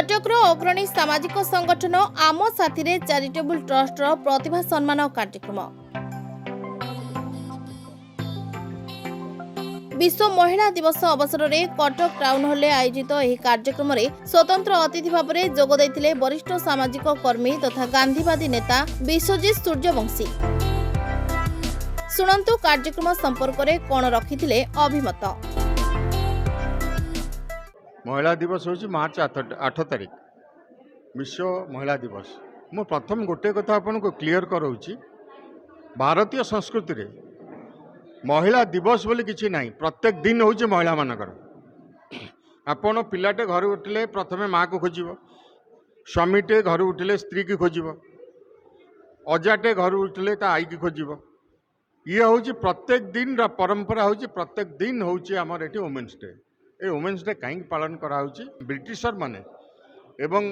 कटकर अग्रणी सामाजिक संगठन आम साथी चैरिटेबल ट्रस्ट प्रतिभा सम्मान कार्यक्रम। विश्व महिला दिवस अवसर में कटक टाउन हॉल आयोजित यह कार्यक्रम में स्वतंत्र अतिथि भाव में जोग देइथिले वरिष्ठ सामाजिक कर्मी तथा गांधीवादी नेता विश्वजीत सूर्यवंशी। शुणंतु कार्यक्रम संपर्क में कौन रखिथिले अभिमत। महिला दिवस हूँ मार्च 8 तारिख विश्व महिला दिवस। मु प्रथम गोटे कथा आपन को क्लियर कराऊँ, भारतीय संस्कृति रे महिला दिवस बोली किसी ना, प्रत्येक दिन हूँ महिला मानकर। आपण पिलाटे घर उठिले प्रथमे माँ को खोज, स्वामीटे घर उठिले स्त्री की खोज, अजाटे घर उठिले ता आई की खोज। ये हूँ प्रत्येक दिन परंपरा हूँ, प्रत्येक दिन हूँ आमर ये वुमेन्स डे। ये वुमेन्स डे कहीं पालन करा ब्रिटिशर माने एवं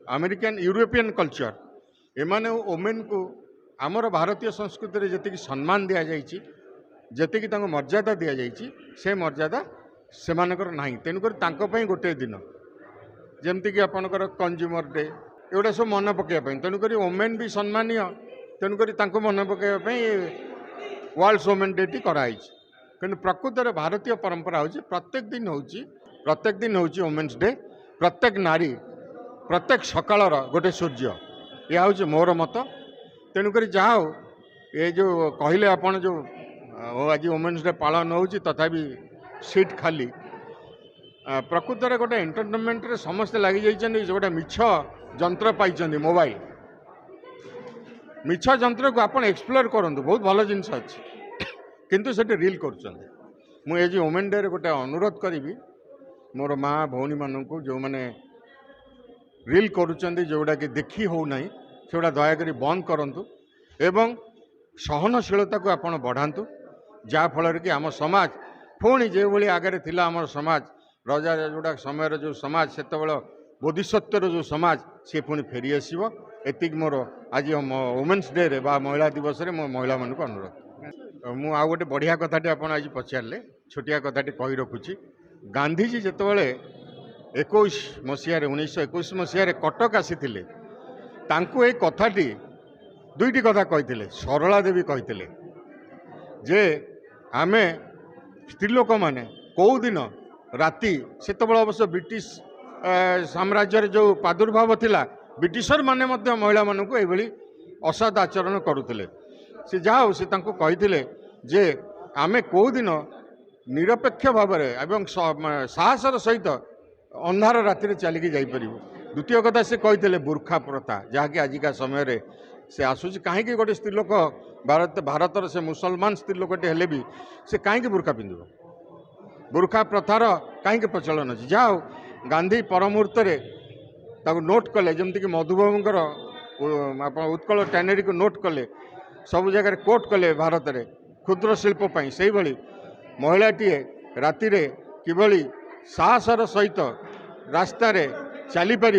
अमेरिकन यूरोपियन कल्चर एमाने वुमेन को आमर भारतीय संस्कृति रे जति सम्मान दि जाइए, जति मर्यादा दि जाइए, से मर्यादा से मानकर नहीं। तेणुक गोटे दिन जमती कि आपनकर कंज्यूमर डे एगुड़ा सब मन पकड़, तेणुक वुमेन भी सम्मानीय, तेणुक मन पकड़ वर्ल्ड वुमेन डे टी कराई। कि प्रकृत में भारतीय परंपरा हूँ प्रत्येक दिन हूँ वुमेन्स डे। प्रत्येक नारी प्रत्येक सकालर गोटे सूर्य, यह हूँ मोर मत। तेणुक जहाँ हो ये जो कहले आपन जो आज वुमेन्स डे पालन हो तथापि सीट खाली, प्रकृत में गोटे एंटरटेनमेंट रे समस्ते लगी जाइए। गोटे मिछ जंत्र पाई मोबाइल, मिछ जंत्र को आप एक्सप्लोर करूँ, बहुत भल जिनस अच्छी, किंतु सेठी रील करुँच। मुझे वुमेन डे गोटे अनुरोध करी मोर माँ भौणी मानू जो मैंने रील करुँच, जोड़ा कि देखी हो ना से दयाकोरी बंद करूँ एवं सहनशीलता को आपण बढ़ातु, जहाँफल कि आम समाज पुणी जो भाई आगे थिला आम समाज रजा जोड़ा समय जो समाज से बोधिसत्वर जो समाज सी पुणी फेरी आसो। एतिक मोर आज वुमेन्स डे रे बा महिला दिवस रे मो महिला मानक अनुरोध। मु आ गोटे बढ़िया कथाटी आप आज पचारे, छोटिया कथाटी कही रखुची। गांधीजी जितेबाला 1921 मसीह कटक आसी तांकु ए कथाटी दुईटी कथा कही। सरला देवी कही जे आमे स्त्रीलोक माने कौ दिन राति से अवश्य ब्रिटिश साम्राज्य जो प्रादुर्भाव थिला, ब्रिटिशर माने मध्य महिला मानक एभली असाद आचरण करुले। से जाओ से कही जे आमे कौ दिन निरपेक्ष भाव एवं साहसर सहित अंधार राति चलिकी जापर। द्वितीय कथा से कही बुर्खा प्रथा, जहाँकि आजिका समय से आसूस कहीं गोटे स्त्रीलोक भारतर से मुसलमान स्त्रीलोकटे हेले भी से कहीं बुर्खा पिंध, बुर्खा प्रथार कहीं प्रचलन अच्छी। जाओ गांधी परमुहूर्त नोट कले, जमती मधुबाबूर उत्कल टैनरी को नोट कले, सब जगह कोट कले भारत में क्षुद्र शिल्प से भाई महिलाटीए राति किभली साहसर सहित रास्ता चली पार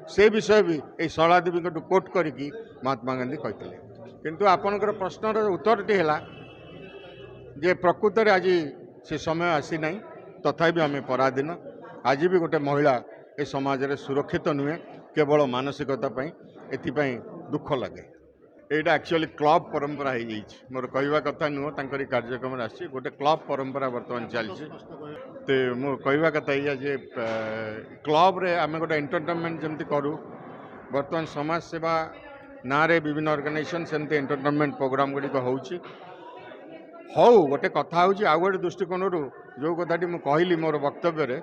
से विषय भी ये सरला देवी कोट करी महात्मा गांधी कहते। किंतु आपणकर प्रश्नर उत्तरटी है जे प्रकृत में आज से समय आसी ना, तथापि आम पराधीन। आज भी गोटे महिला ए समाज रे सुरक्षित नुहे केवल मानसिकता एथिपाई दुख लगे। यहाँ एक्चुअली क्लब परंपरा हो जाइए, मोर कहवा कथा नुह तांकरी कार्यक्रम आसी गोटे क्लब परंपरा बर्तमान चलती। तो मो कहवा कथा या जे क्लब रे आम गोटे एंटरटेनमेंट जमती करूँ, बर्तमान समाज सेवा ना रे विभिन्न ऑर्गेनाइजेशन सेमती एंटरटेनमेंट प्रोग्राम गुड़िक हो गोटे कथा हूँ। आउ गोटे दृष्टिकोण जो कथाटी मुझे कहली मोर वक्तव्य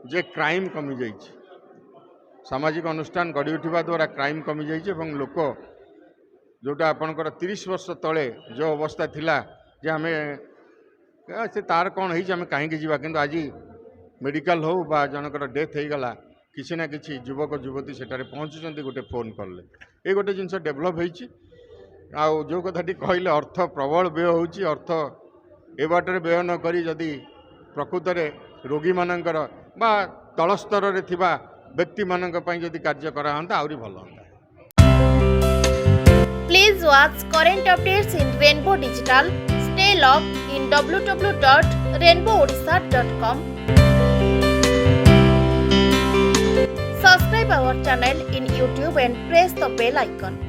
जे क्राइम कमी जाइए, सामाजिक अनुष्ठान गढ़ी उठा द्वारा क्राइम कमी जाइए। लोक जोटा आपणकर 30 वर्ष तले जो अवस्था थिला जे आमे से तार कौन है आम कहीं जावा, किंतु आज मेडिकल हो बा जनकर डेथ हो गला, किसी ना किसी युवक युवती सेठारे पहुँचुंट गोटे फोन कले, ये गोटे जिनस डेभलप होती। जो कथाटी कहले अर्थ प्रबल व्यय होची, अर्थ ए बाटर व्यय न करी जदि प्रकृत में रोगी मानकर बा तल स्तर रे थिबा व्यक्ति मानक पई जदि कार्य करा हंता आउरी भल हंता। Please watch current updates in Rainbow Digital. Stay logged in www.rainbowodisha.com. Subscribe our channel in YouTube and press the bell icon.